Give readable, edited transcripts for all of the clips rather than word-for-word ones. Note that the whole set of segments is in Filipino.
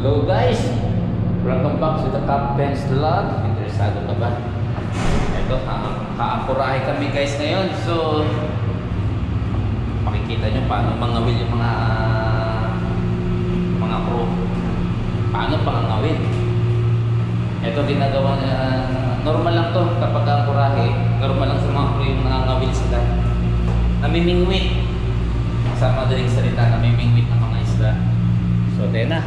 Hello guys, welcome back to the Captain's Vlog. Interesado ka ba? Ito, kaapurahe kami guys ngayon. So, makikita nyo paano mangawil yung mga crew. Paano pangangawil? Ito ginagawa, normal lang to kapag apurahe. Normal lang sa mga crew yung nangangawil sila. Namimingwit. Sa madaling salita, namimingwit ng mga isda. So, tena.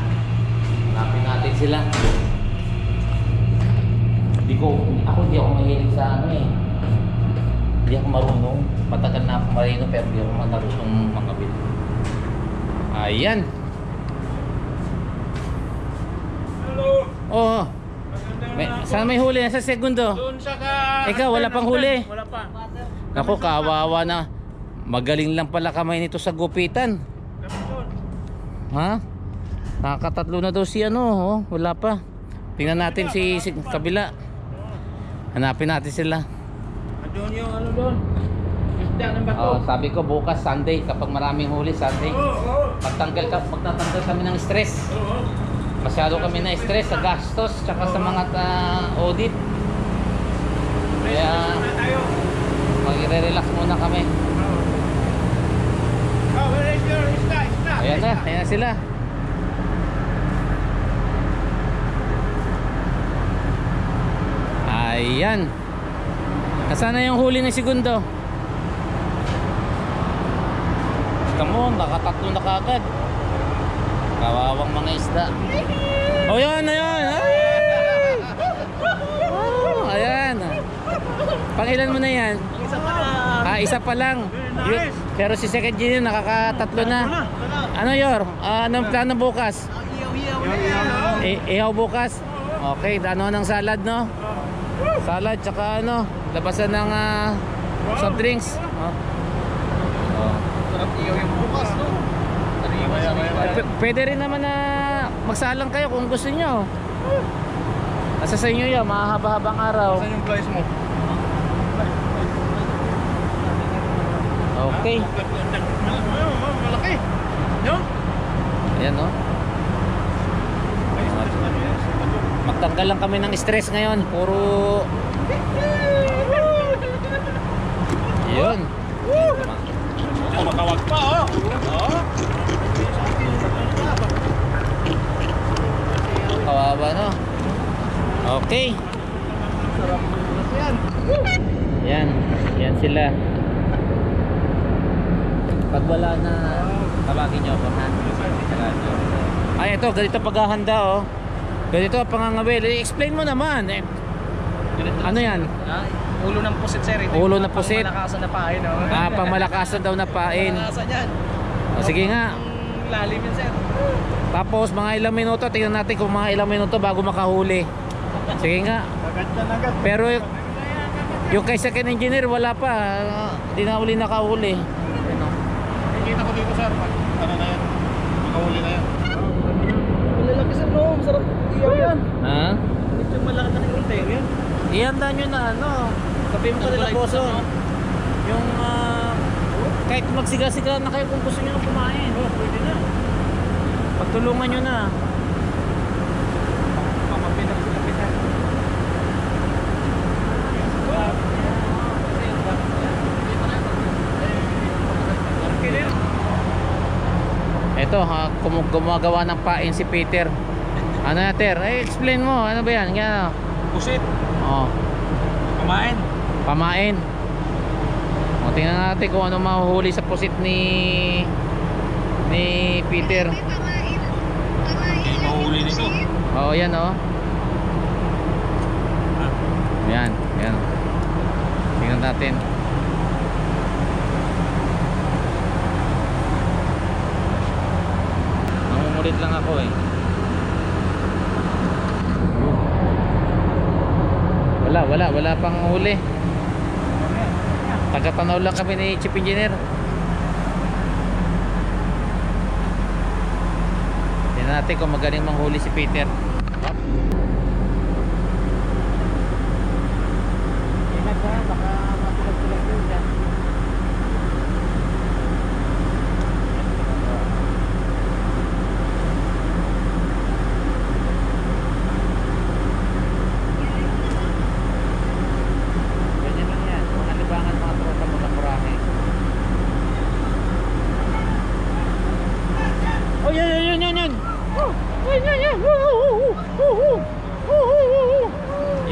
Hanapin natin sila. Hindi ako mahilig sa ano eh. Hindi ako marunong. Matagal na ako marino pero hindi ako marunong mangawil. Ayan. Hello. Oo. Saan may huli? Sa segundo? Doon sa Ikaw, wala pang huli? Wala pa. Naku, kawawa na. Magaling lang pala kamay nito sa gupitan. Ha? Nakakatatlo na daw si ano, oh, wala pa. Tingnan natin si kabila. Hanapin natin sila. Doon yung ano doon. Isda ng bato. Oh, sabi ko bukas Sunday kapag maraming huli Sunday. Magtatanggal kami ng stress. Masyado kami na stress sa gastos tsaka sa mga audit. Kaya magre-relax muna kami. Oh, where is your isda? Ayan na sila. Ayan. Nasaan na yung huli ng segundo? Come on, nakatatlo na kagad. Kawawang mga isda. Oh, yan. Oh, ayan. Pangilan mo na yan? Isa pa na. Isa pa lang. Nice. Pero si second Genie nakakatatlo na. Ano Yor? Anong plano bukas? Ihaw bukas? Okay, ano ng salad no? Salad tsaka ano, labasan ng soft drinks. Sarap iyaw yung bukas, no? Pwede rin naman na magsalang kayo kung gusto nyo. Nasa sa inyo yan, mahaba-habang araw. Saan yung guys mo? Okay. Malaki. Yun? Ayan no. Magtanggal lang kami ng stress ngayon. Puro yun. Makawag pa, oh. Kawawa no. Okay. Yan sila. Pag wala na, tawagin nyo ako ha. Ay ito, ganito paghahanda oh. Ganito pangangawil. I-explain mo naman eh. Ano yan? Ulo ng pusit, sir. Ulo ng pusit. Pangmalakasan na pain, oh. Pangmalakasan daw na pain. Pangmalakasan yan. Sige nga. Lalim yun, sir. Tapos mga ilang minuto, tingnan natin kung mga ilang minuto bago makahuli. Sige nga. Pero yung kay second engineer wala pa. Hindi na uli nakahuli. Ano? Nakikita ko dito, sir. Ano na yan? Makahuli na yan. Malalaki, sir, no? Masarap iyaw yan. Ha? Medyo malaki na yung tayo yan. Ihanda nyo na ano. Sabihin mo pa nila boso. Yung kahit magsiga-siga na kayo kung gusto nyo na kumain. Pwede na. Pagtulungan nyo na. Pamapinag-pinapinan. Ito ha, gumagawa ng pain si Peter. Ano na Ter? Explain mo, ano ba yan? Yan. Pusit. Oh, Kumain. pamain. O, tingnan natin kung ano mahuhuli sa pusit ni Peter. Hindi mahuli nito. Oh, yan oh. Yan. Tingnan natin. Nangungulit lang ako eh. Wala pang huli. Taga-tanaw lang kami ni Chief Engineer. Tingnan natin kung magaling manghuli si Peter. Baka matulog-tulog yun dyan.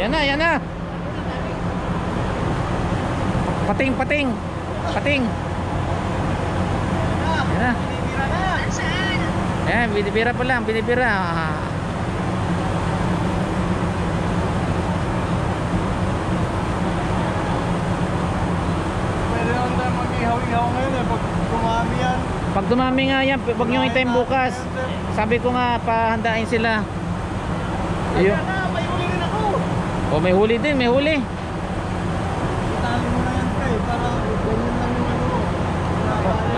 Yan na, yan na. Pating, pating. Pating. Yan na. Ayan, binibira pa lang, binibira. Pwede naman tayo mag-ihaw-ihaw ngayon eh. Pag kumami yan. Pag dumami nga yan, wag nyo hintayin bukas. Sabi ko nga, pahandain sila. Ayun. May huli rin ako. Oh, may huli din, may huli. Tali mo na yan kay. Para ganyan lang yung ano.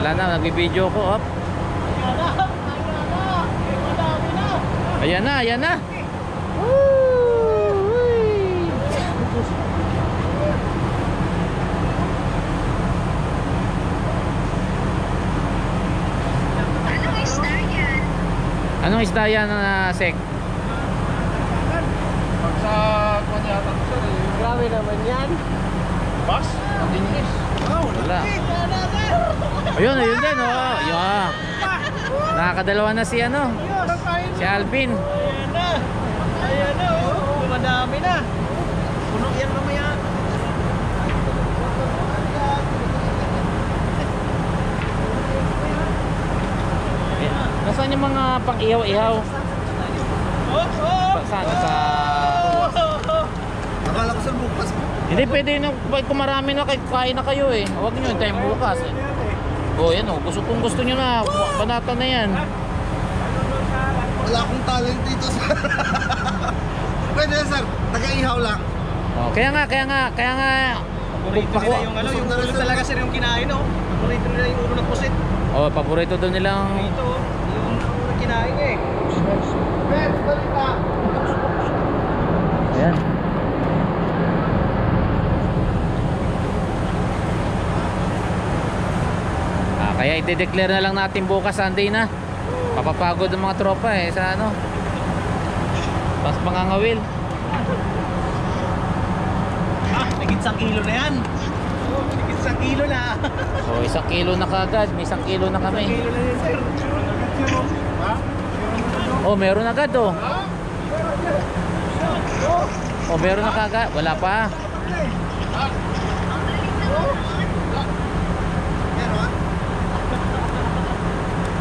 Wala na, nagbibideo ko. Op. Ayan na, ayan na. Anong isda yan na sek? Pag sa kwan yata ko sir eh. Grabe naman yan. Bas? Matinis. Wala. Ayun, ayun din. Oh. Ayun. Nakakadalawa na si ano. Si Alvin. Ayan na. Ayan na oh. Madami na. Puno yan mamaya. Nasaan yung mga pang-ihaw-ihaw? Saan? Sa... Akala ko sir bukas. Hindi pwede na, kung marami na kain na kayo eh. Huwag nyo yung time bukas eh. Oh, yan oh. Kung gusto nyo na, banata na yan. Wala akong talent dito sir. Pwede sir, taga-ihaw lang. Oh, kaya nga. Paborito nila yung ano, yung ulo talaga sir yung kinain oh. Paborito nila yung ulo ng pusit. Oh, paborito doon nilang... Ito, yung ulo kinain eh. Pets, balita! Ayan. Kaya i-declare na lang natin bukas Sunday na. Papapagod ang mga tropa eh sa ano. Pas mangangawil. Nagit 1 kilo na yan. Nagit 1 kilo na. So 1 kilo na kagad, may 1 kilo na kami. 1 kilo na yan sir. Oh, meron agad oh. Oh, meron na kagad, wala pa.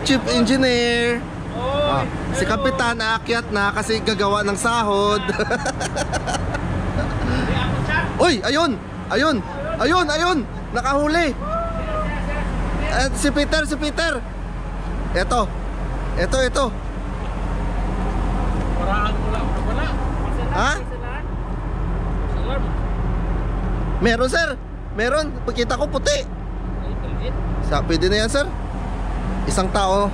Chief engineer. Si kapitan aakyat na kasi gagawa ng sahod. Uy, ayun. Ayun. Ayun, ayun. Nakahuli. Si Peter, si Peter. Ito. Ito. Paraan mo lang. Wala. Ha? Meron, sir. Meron. Pagkita ko puti. Pwede na yan, sir. Isang tao.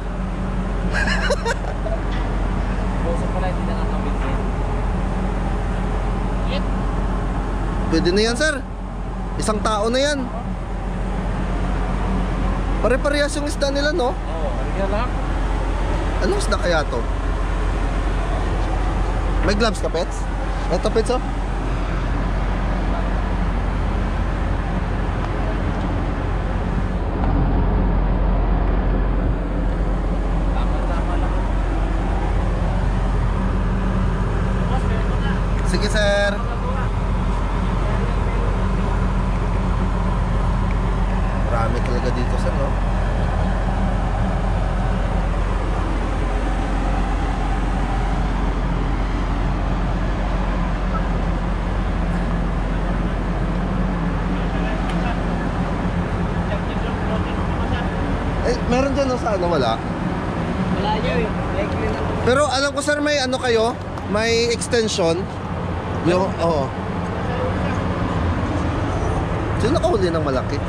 Pwede na yan, sir. Isang tao na yan. Pare-parehas yung isda nila, no? Oo, harga lang. Anong isda kaya to? May gloves ka, Pets? Ito, Pets, oh. Sige, sir. Marami talaga dito, sir, no? Meron dyan, no, sa ano, wala? Wala nyo eh. Likely na. Pero alam ko, sir, may ano kayo? May extension. Yung, oo. Sino nakahuli ng malaki?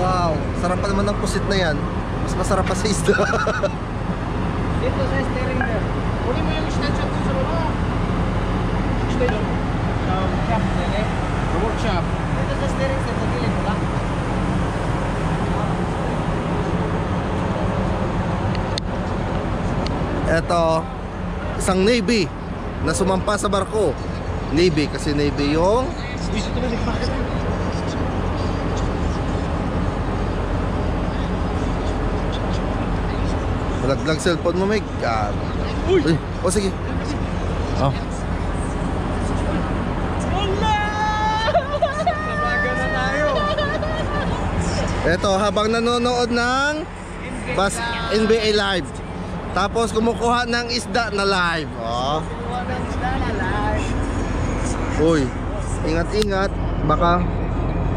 Wow, sarap pa naman ng pusit na yan. Mas masarap pa sa isda. Dito sa steering wheel. Huli mo yung extension sa baba. Extension. Shop, nene. Workshop. Dito sa steering set, sa gilid mo lang. Eto, isang Navy na sumampa sa barko. Navy, kasi Navy yung malaglag cellphone mo, Meg. Uy! O sige. Oh. Nabaga na tayo. Eto, habang nanonood ng NBA Live, tapos kumukuha ng isda na live. Oh. Uy, ingat-ingat. Baka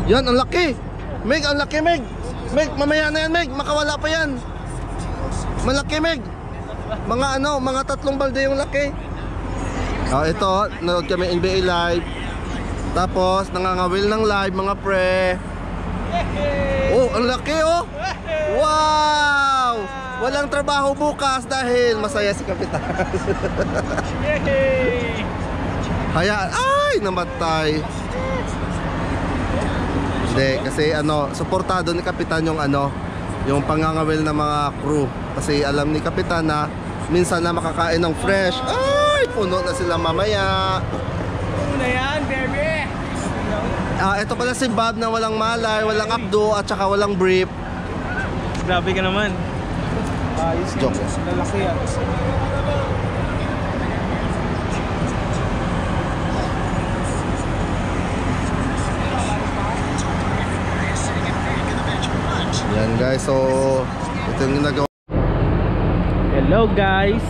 yan, ang laki. Meg, ang laki, Meg. Meg, mamaya na yan, Meg. Makawala pa yan. Malaki, Meg. Mga mga 3 balde yung laki. Oh, ito, nanood kami NBA Live. Tapos nangangawil ng live, mga pre. Oh, ang laki, oh. Wow! Walang trabaho bukas dahil masaya si Kapitan. Hayaan. Ay, namatay. Hindi, kasi suportado ni Kapitan yung yung pangangawil ng mga crew. Kasi alam ni Kapitan na minsan na makakain ng fresh. Ay, puno na sila mamaya. Puno na yan, baby. Ito pala si Bob na walang malay, walang abdo, at saka walang brief. Grabe ka naman. Ayos Joke. Lalaki yan. Yan guys, so ito yung ginagawa. Hello guys.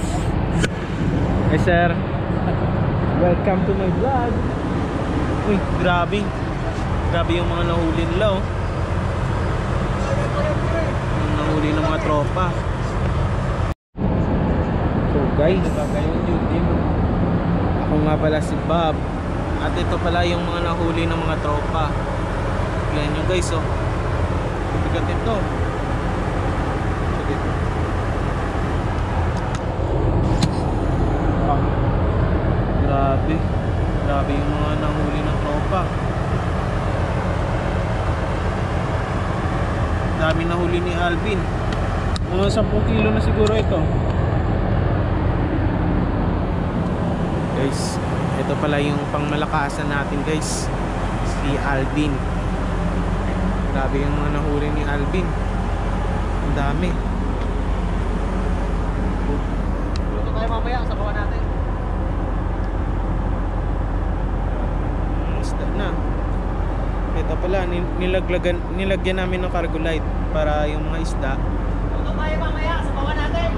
Hey sir. Welcome to my vlog. Uy, grabe. Grabe yung mga nahuli nila, oh. Yung nahuli ng mga tropa. So guys, ako nga pala si Bob. At ito pala yung mga nahuli ng mga tropa. Yan nyo guys, oh. Bigat ito. Grabe. Grabe yung mga nahuli ng tropa. Dami nahuli ni Alvin. Mga 10 kilo na siguro ito. Guys, ito pala yung pangmalakasan natin guys. Si Alvin. Grabe yung mga nahuli ni Alvin. Ang dami. Luto tayo mamaya sa baba natin. Isda na. Ito pala, nilagyan namin ng cargo light para yung mga isda. Luto tayo mamaya sa baba natin.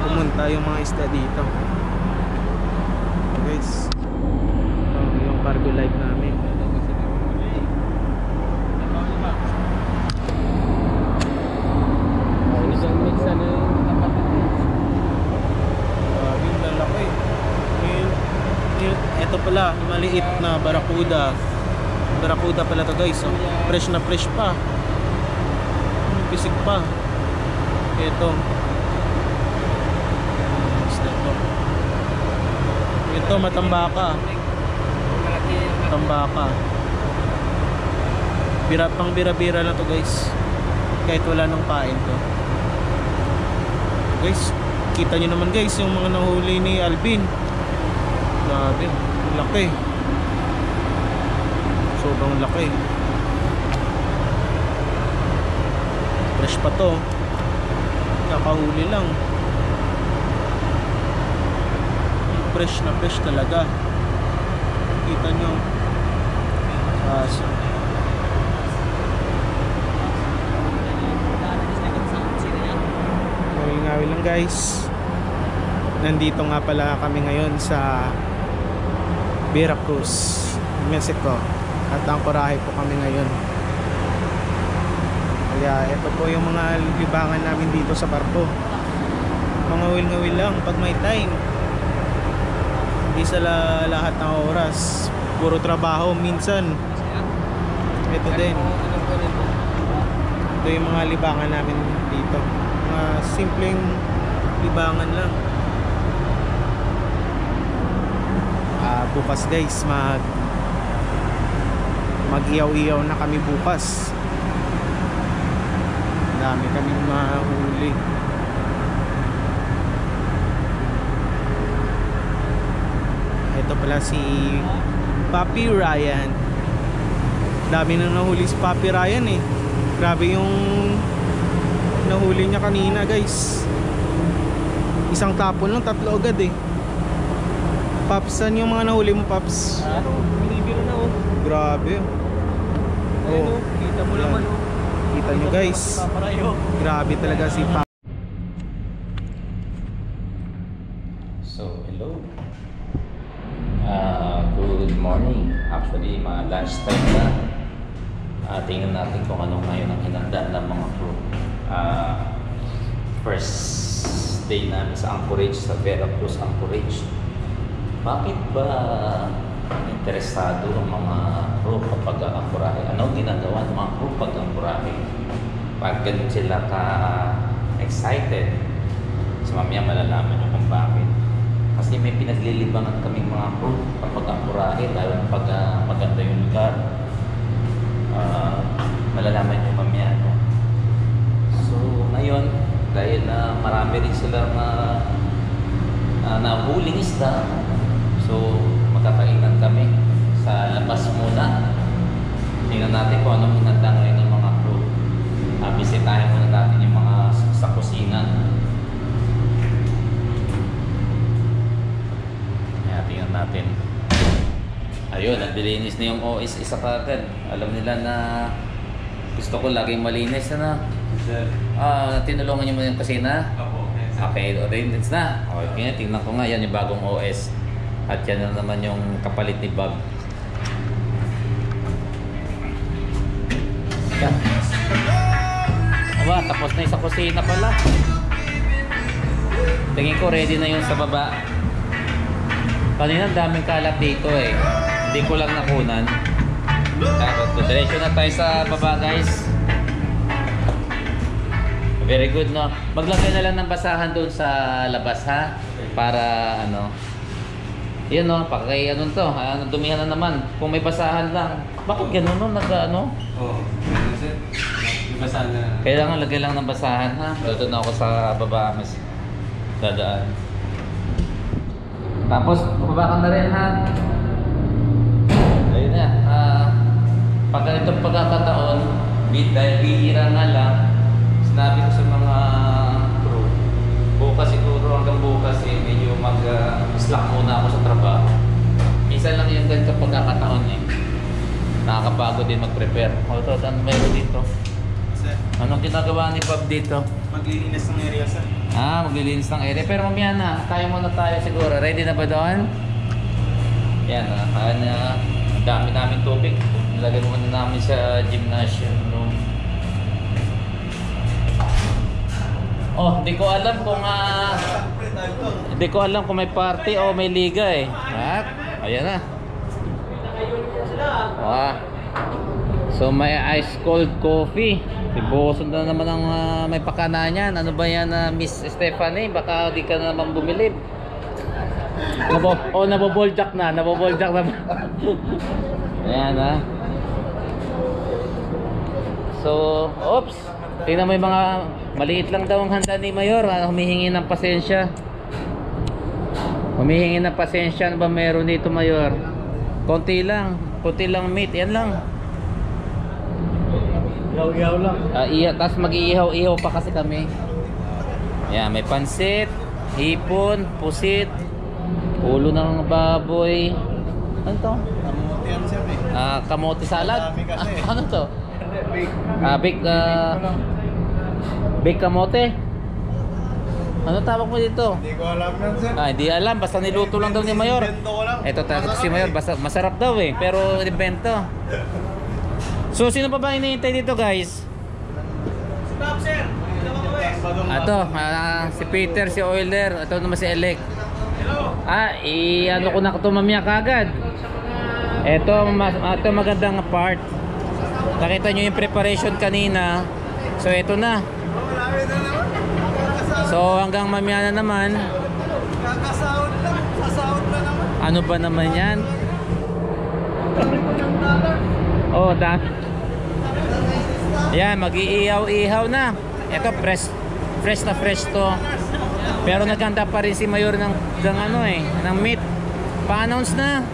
Pumunta yung mga isda dito. Guys, ito yung cargo light namin. Ito pala, maliit na barakuda. Barakuda pala to guys, oh. Fresh na fresh pa. Bisig pa. Ito. Ito matambaka. Tambaka. Pang bira-bira na to guys. Kahit wala nang pain to. Guys, kita nyo naman guys yung mga nahuli ni Alvin. Grabe, laki. Sobrang laki. Fresh pa to. Kakahuli lang. Fresh na fresh talaga. Kita nyo. Ngawin lang guys. Nandito nga pala kami ngayon sa Veracruz, Mexico. At angkorahe po kami ngayon. Kaya ito po yung mga libangan namin dito sa barko. Mga ngawil lang pag may time. Hindi sa lahat ng oras. Puro trabaho minsan. Ito din. Ito yung mga libangan namin dito. Mga simpleng libangan lang. Bukas guys mag-iyaw-iyaw na kami bukas. Dami kaming mahuli. ito pala si Papi Ryan. Dami nang nahuli si Papi Ryan eh. Grabe yung nahuli niya kanina guys. Isang tapon lang, 3 agad eh. Paps, saan yung mga nahuli mo, Paps? Binibiro na oh. Grabe. Oh, Kita mo naman oh. kita nyo guys. Paparayo. Grabe talaga si Paps. So, hello. Good morning. Actually, mga lunchtime na. Tingnan natin kung anong ngayon ang hinanda ng mga crew. First day namin sa Anchorage, sa Veracruz Anchorage. Bakit ba interesado ang mga crew kapag angkorahe? Anong ginagawa ng mga crew pag angkorahe? Pag ganun sila ka-excited, so mamaya malalaman nyo kung bakit. Kasi may pinaglilibangan kaming mga crew kapag angkorahe, lalo na pag maganda yung lugar. Malalaman nyo mamaya. No? So ngayon, dahil na marami rin silang nahuling isda, so magkakainan kami sa labas muna. Tingnan natin kung anong hinanda ngayon ng mga crew. Bisitahin muna natin yung mga sa kusina. Ayan, tingnan natin. Ayun, naglilinis na yung OS isa kagad. Alam nila na gusto ko laging malinis na. Tinulungan niyo mo yung kusina? Okay, rinse na. Okay, tingnan ko nga, yan yung bagong OS. At yan na naman yung kapalit ni Bob. Yan. Aba, tapos na yung sa kusina pala. Tingin ko ready na yun sa baba. Kanina daming kalat dito eh. Hindi ko lang nakunan. Diretso na tayo sa baba guys. Very good no. Maglagay na lang ng basahan doon sa labas ha. Para ano. Yan no, pakay ano to. Dumihan na naman. Kung may basahan lang. Bakit gano'n no? Nag-ano? Oo. May basahan na. Kailangan lagay lang ng basahan ha. Dito na ako sa baba mas dadaan. Tapos bumaba ka na rin ha. Ayun na. Pag ganitong pagkakataon, dahil bihira nga lang, sinabi ko sa mga crew, bukas siguro hanggang bukas eh, medyo mag-slack muna ako sa trabaho. Minsan lang yung ganitong pagkakataon eh. Nakakapagod din mag-prepare. O ito, ano meron dito? Anong ginagawa ni Bob dito? Maglilinis ng area sa. Maglilinis ng area. Pero mamaya na, tayo muna tayo siguro. Ready na ba doon? Yan ang dami namin tubig. Nilagay muna namin sa gymnasium room. Oh, di ko alam kung may party o may liga eh. Ayan na. So may ice cold coffee. Ibuson na naman ang may pakana niyan. Ano ba yan, Miss Stephanie? Baka di ka na naman bumili. Naboboljak na. Ayan ha. So, oops. Tingnan mo yung mga maliit lang daw ang handa ni Mayor. Humihingi ng pasensya. Ano ba meron dito, Mayor? Konti lang meat. Yan lang. Ihaw-ihaw lang. Tapos mag-iihaw-ihaw pa kasi kami. Yan, may pansit, hipon, pusit, ulo ng baboy. Ano to? Kamote yan sir eh. Kamote salad? Dami kasi. Ano to? Bake kamote? Ano tawag mo dito? Hindi ko alam yan sir. Hindi alam, basta niluto lang daw ni Mayor. Invento ko lang. Ito si Mayor, basta masarap daw eh, pero invento. So sino pa ba hinihintay dito guys? Stop sir. Ito, si Peter, si Euler, ito naman si Elec. Ano ko na ito mamaya kagad. Ito magandang part. Nakita nyo yung preparation kanina. So ito na. So hanggang mamaya na naman. Kakasahod lang. Sasahod na naman. Ano ba naman yan? Oh, yan, mag-iihaw-ihaw na. Ito fresh na fresh to. Pero naganda pa rin si Mayor ng meat. Pa-announce na.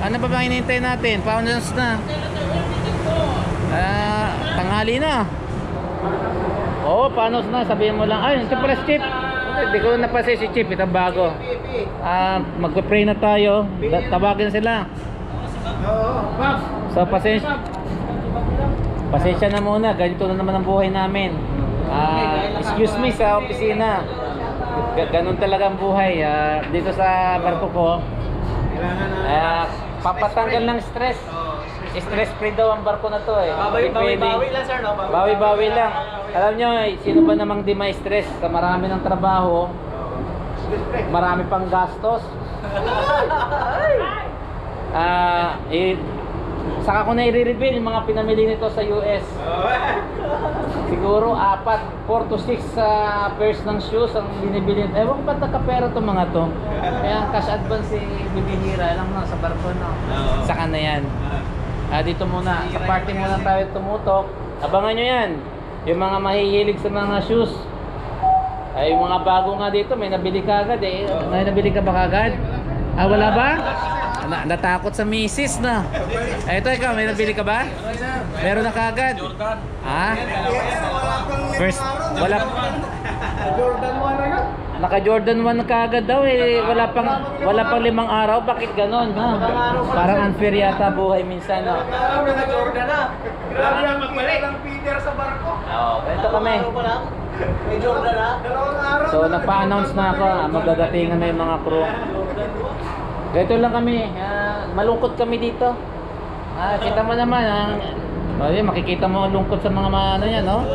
Ano pa ba hinihintay natin? Pa-announce na. Tanghali na. Oo, pa-announce na. Sabihin mo lang. Ay, ito pala si Chip. Hindi ko napasay si Chip. Ito bago. Magpe-pray na tayo. Tawagin na sila. So, pasensya na muna. Ganito na naman ang buhay namin. Excuse me sa opisina. Ganun talaga ang buhay. Dito sa barko ko, papatanggal ng stress. Stress free daw ang barko na to eh. Bawi lang sir, no? Bawi lang. Alam nyo, sino ba namang di may stress? Sa marami ng trabaho, marami pang gastos. Saka ko na i-reveal yung mga pinamili nito sa US. Siguro 4 to 6 pairs ng shoes ang binibili. Ewan ko ba't nagkapera itong mga to. Kaya cash advance bibihira lang sa barko, no? Saka na yan. Dito muna, sa party muna tayo tumutok. Abangan nyo yan. Yung mga mahihilig sa mga shoes. Yung mga bago nga dito, may nabili ka agad eh. May nabili ka ba kagad? Wala ba? Natakot sa misis na. Ito ikaw, may nabili ka ba? Meron na kagad. First, wala. Naka Jordan 1 na kagad daw eh. Wala pang 5 araw. Bakit ganon? Parang unfair yata buhay minsan, no? Naka Jordan na. Grabe ang magbalik. Ang feeder sa barko. Ganito kami. May Jordan na. Dalawang araw. So nagpa-announce na ako, magdadatingan na yung mga crew. Ganito lang kami, malungkot kami dito. Kita mo naman, makikita mo ang lungkot sa mga ano yan, no?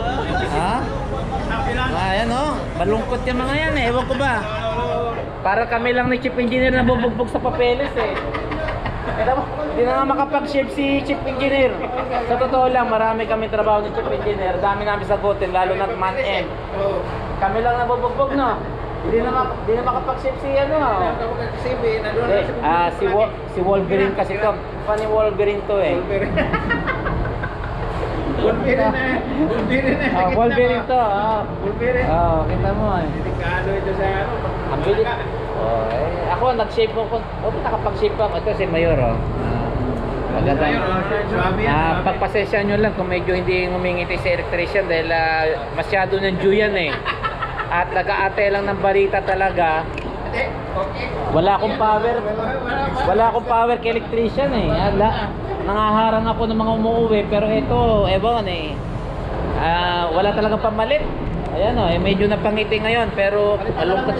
Ayan, no? Malungkot yung mga yan, ewan ko ba? Para kami lang ni Chief Engineer na bubugbog sa papeles, eh. Kita mo, hindi na nga makapag-ship si Chief Engineer. Sa totoo lang, marami kami trabaho ni Chief Engineer. Dami namin sagutin, lalo na man-end. Kami lang nabubugbog, no? Hindi na makapag-ship si ano. Si Wolverine kasi to. Funny Wolverine to eh. Wolverine to. Kita mo eh. Delikado ito sa ano. Ang bilis. Ako nag-shape ko. Nakapag-shape ako. Ito si Mayor. Maganda. Pagpasensya nyo lang kung medyo hindi ngumingiti si electrician dahil masyado ng yan eh. At nag-aate lang ng balita talaga. Wala akong power kay electrician eh. Nangaharang ako ng mga umuwi, pero ito, ewan eh. Wala talagang pamalit. Ayan oh, medyo napangiti ngayon, pero malungkot.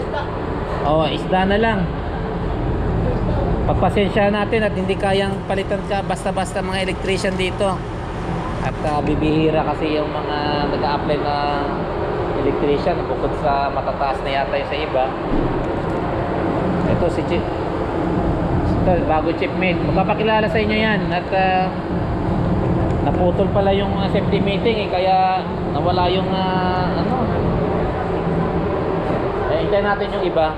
Isda na lang. Pagpasensya natin at hindi kayang palitan ka basta-basta mga electrician dito. At bibihira kasi yung mga nag-a-apply na electrician bukod sa matataas na yata yung sa iba. Ito si Chief. Ito, bago chipmate. Magpapakilala sa inyo yan. At naputol pala yung safety meeting eh, kaya nawala yung hintayin natin yung iba.